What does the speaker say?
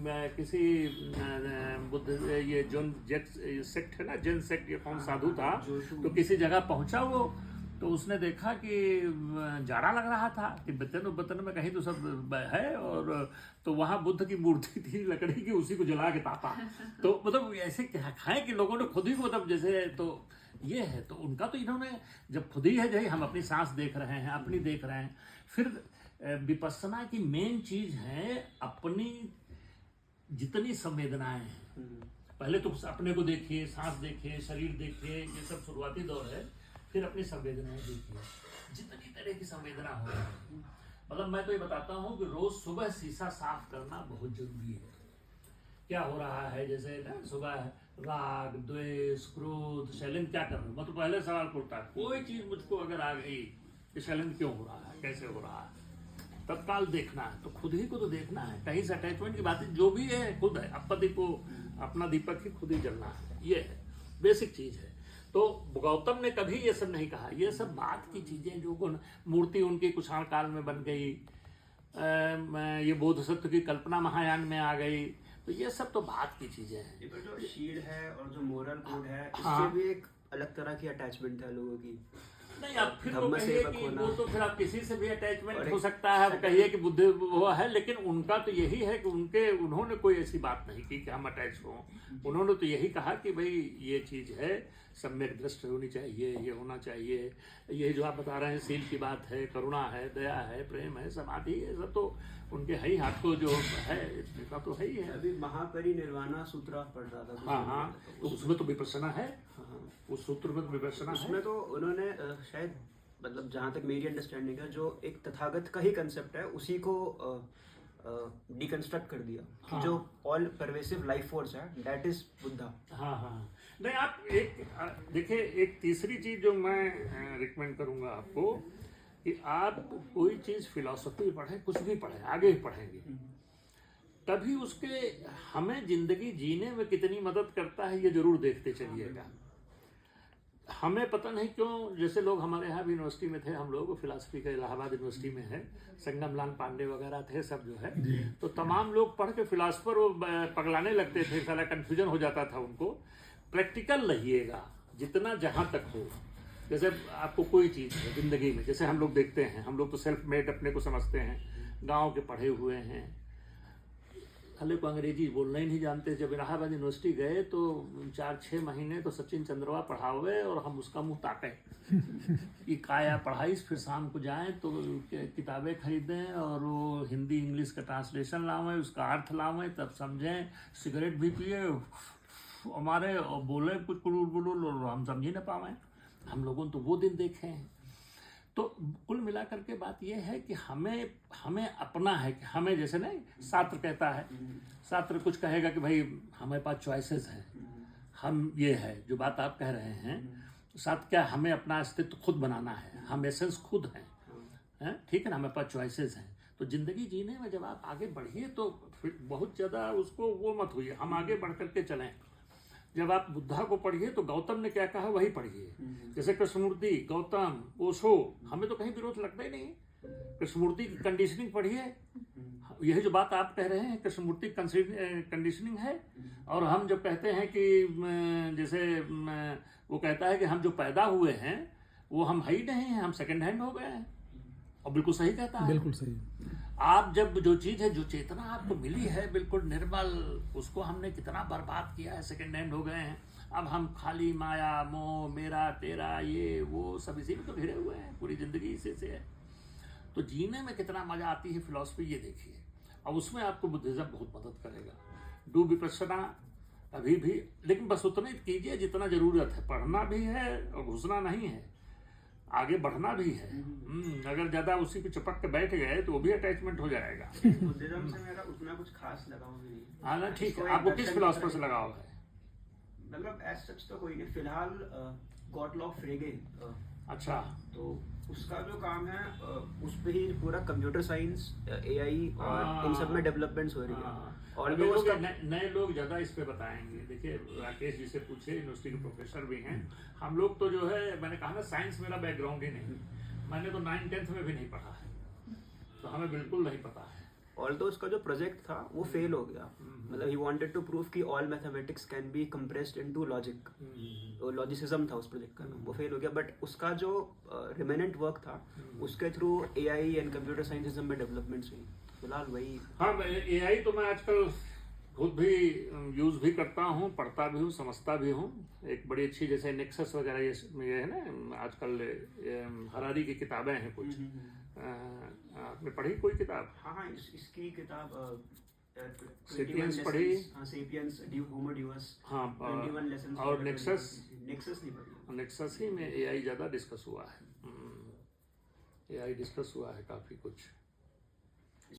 किसी बुद्ध ये जैन सेक्ट है ना, जैन सेक्ट, ये कौन साधु था, तो किसी जगह पहुंचा वो, तो उसने देखा कि जाड़ा लग रहा था, तिब्बतन में कहीं तो सब है, और तो वहाँ बुद्ध की मूर्ति थी लकड़ी की, उसी को जला के तापा। तो मतलब ऐसे क्या खाएं कि लोगों ने खुद ही को, मतलब जैसे, तो ये है। तो उनका तो इन्होंने जब खुद ही है, जैसे हम अपनी सांस देख रहे हैं, अपनी देख रहे हैं, फिर विपस्सना की मेन चीज है अपनी जितनी संवेदनाएं हैं, पहले तो अपने को देखिए, सांस देखिए, शरीर देखिए, ये सब शुरुआती दौर है, फिर अपनी संवेदनाएं देखिए, जितनी तरह की संवेदना हो रही है। मतलब मैं तो ये बताता हूँ कि रोज सुबह शीशा साफ करना बहुत जरूरी है। क्या हो रहा है, जैसे ना सुबह राग, द्वेष, क्रोध, शैलेंद्र क्या कर रहे हो, मैं तो पहले सवाल पूछता है, कोई चीज मुझको अगर आ गई कि शैलेंद्र क्यों हो रहा है, कैसे हो रहा है, तत्काल देखना है। तो खुद ही को तो देखना है, कहीं से अटैचमेंट की बातें जो भी है खुद है, अपना दीपक ही खुद ही जलना है, ये है बेसिक चीज है। तो गौतम ने कभी ये सब नहीं कहा, ये सब बात की चीजें, जो मूर्ति उनकी कुषाण काल में बन गई, ये बोधिसत्व की कल्पना महायान में आ गई, तो ये सब तो बात की चीजें हैं। जो शील है और जो मोरल कोड है, हाँ, इससे भी एक अलग तरह की अटैचमेंट है लोगों की। नहीं, आप फिर तो कहिए कि वो तो फिर आप किसी से भी अटैचमेंट हो सकता है, आप कहिए कि बुद्ध वो है, लेकिन उनका तो यही है कि उन्होंने कोई ऐसी बात नहीं की कि हम अटैच हों। उन्होंने तो यही कहा कि भाई ये चीज है, सम्यक दृष्टि होनी चाहिए, ये होना चाहिए, ये जो आप बता रहे हैं शील की बात है, करुणा है, दया है, प्रेम है, समाधि है, सब तो उनके है ही, हाथ को जो है इसका तो है ही है। अभी महापरिनिर्वाणा सूत्र पढ़ रहा था। हाँ, तो उसमें तो विपस्सना है, उस सूत्र में तो विपस्सना है। उसमें तो उन्होंने शायद, मतलब जहाँ तक मेरी अंडरस्टैंडिंग है, जो एक तथागत का ही कंसेप्ट है उसी को डिकंस्ट्रक्ट कर दिया। हाँ, जो ऑल परवेसिव लाइफ फोर्स है, दैट इज बुद्धा। हाँ, नहीं, आप एक देखिए, एक तीसरी चीज जो मैं रिकमेंड करूंगा आपको, कि आप कोई चीज फिलॉसफी पढ़ें, कुछ भी पढ़ें, आगे ही पढ़ेंगे, तभी उसके हमें जिंदगी जीने में कितनी मदद करता है ये जरूर देखते चलिएगा। हमें पता नहीं क्यों, जैसे लोग हमारे यहाँ भी यूनिवर्सिटी में थे, हम लोग फिलॉसफी का इलाहाबाद यूनिवर्सिटी में है, संगम लाल पांडे वगैरह थे सब जो है, तो तमाम लोग पढ़ के फिलॉसफर वो पगलाने लगते थे, सारा कंफ्यूजन हो जाता था उनको। प्रैक्टिकल रहिएगा जितना जहाँ तक हो। जैसे आपको कोई चीज़ है जिंदगी में, जैसे हम लोग देखते हैं, हम लोग तो सेल्फ मेड अपने को समझते हैं, गाँव के पढ़े हुए हैं, हले को अंग्रेजी बोलना ही नहीं जानते। जब इलाहाबाद यूनिवर्सिटी गए तो 4-6 महीने तो सचिन चंद्रवा पढ़ावे और हम उसका मुंह ताके कि काया पढ़ाई, फिर शाम को जाएं तो किताबें खरीदें और वो हिंदी इंग्लिश का ट्रांसलेशन लावें, उसका अर्थ लावें, तब समझें, सिगरेट भी पिए हमारे और बोले कुछ कुल और हम समझ ही ना पावें। हम लोगों ने तो वो दिन देखे हैं। तो कुल मिलाकर के बात यह है कि हमें अपना है कि हमें, जैसे नहीं शास्त्र कहता है, शास्त्र कुछ कहेगा कि भाई हमारे पास चॉइसेस हैं, हम ये है जो बात आप कह रहे हैं, शास्त्र क्या, हमें अपना अस्तित्व खुद बनाना है, हम एसेंस खुद हैं, ठीक है ना, हमारे पास चॉइसेस हैं। तो जिंदगी जीने में जब आप आगे बढ़िए तो फिर बहुत ज़्यादा उसको वो मत होइए, हम आगे बढ़ करके चलें। जब आप बुद्धा को पढ़िए तो गौतम ने क्या कहा वही पढ़िए। जैसे कृष्णमूर्ति, गौतम, ओशो, हमें तो कहीं विरोध लगता ही नहीं। कृष्णमूर्ति की कंडीशनिंग पढ़िए, यही जो बात आप कह रहे हैं कृष्णमूर्ति कंडीशनिंग है। और हम जब कहते हैं कि जैसे वो कहता है कि हम जो पैदा हुए हैं वो हम है ही नहीं हैं, हम सेकंड हैंड हो गए हैं, और बिल्कुल सही कहता है, बिल्कुल सही। आप जब जो चीज है, जो चेतना आपको मिली है बिल्कुल निर्मल, उसको हमने कितना बर्बाद किया है, सेकंड हैंड हो गए हैं। अब हम खाली माया मोह, मेरा तेरा, ये वो सब इसी में तो घिरे हुए हैं, पूरी जिंदगी इसी से है। तो जीने में कितना मजा आती है फिलॉसफी, ये देखिए, और उसमें आपको बुद्धिज्म बहुत मदद करेगा। डू विपस्सना अभी भी, लेकिन बस उतना ही कीजिए जितना जरूरत है, पढ़ना भी है और घुसना नहीं है, आगे बढ़ना भी है। अगर ज्यादा उसी पे चिपक के बैठ गए तो वो भी अटैचमेंट हो जाएगा। बुद्धिज्म से मेरा उतना कुछ खास लगाव नहीं है। हाँ ना, ठीक है, आपको किस फिलॉसफर से लगाव है? मतलब एज सच तो कोई नहीं फिलहाल। गॉटलॉक फ्रेगे, अच्छा, तो उसका जो काम है उस पे ही पूरा कंप्यूटर साइंस, एआई और इन सब में डेवलपमेंट्स हो रही है। और नए लोग ज्यादा इस पे बताएंगे। देखिए राकेश जी से पूछे, यूनिवर्सिटी के प्रोफेसर भी हैं। हम लोग तो जो है, मैंने कहा ना, साइंस मेरा बैकग्राउंड ही नहीं, मैंने तो 9th-10th में भी नहीं पढ़ा है, तो हमें बिल्कुल नहीं पता है। और तो उसका जो प्रोजेक्ट था वो फेल हो गया। मतलब ही वांटेड टू प्रूव कि all mathematics can be compressed into logic. वो लॉजिसिज्म था उस प्रोजेक्ट का, वो फेल हो गया। बट उसका जो रिमेनेंट वर्क था उसके through AI and computer science में डेवलपमेंट्स हुई। फिलहाल वही। हाँ, एआई तो मैं आजकल खुद भी यूज भी करता हूँ, पढ़ता भी हूँ, समझता भी हूँ। एक बड़ी अच्छी जैसे नेक्सस वगैरह ये है ना, आजकल हरारी की किताबें हैं कुछ। आपने पढ़ी कोई किताब? हाँ, इसकी किताब सेपियंस पढ़ी? हाँ, सेपियंस, होमो ड्यूस। हाँ, 21 लेसन्स। और नेक्सस नहीं पढ़ी। नेक्सस ही में एआई ज़्यादा डिस्कस हुआ है। एआई डिस्कस हुआ है काफ़ी कुछ।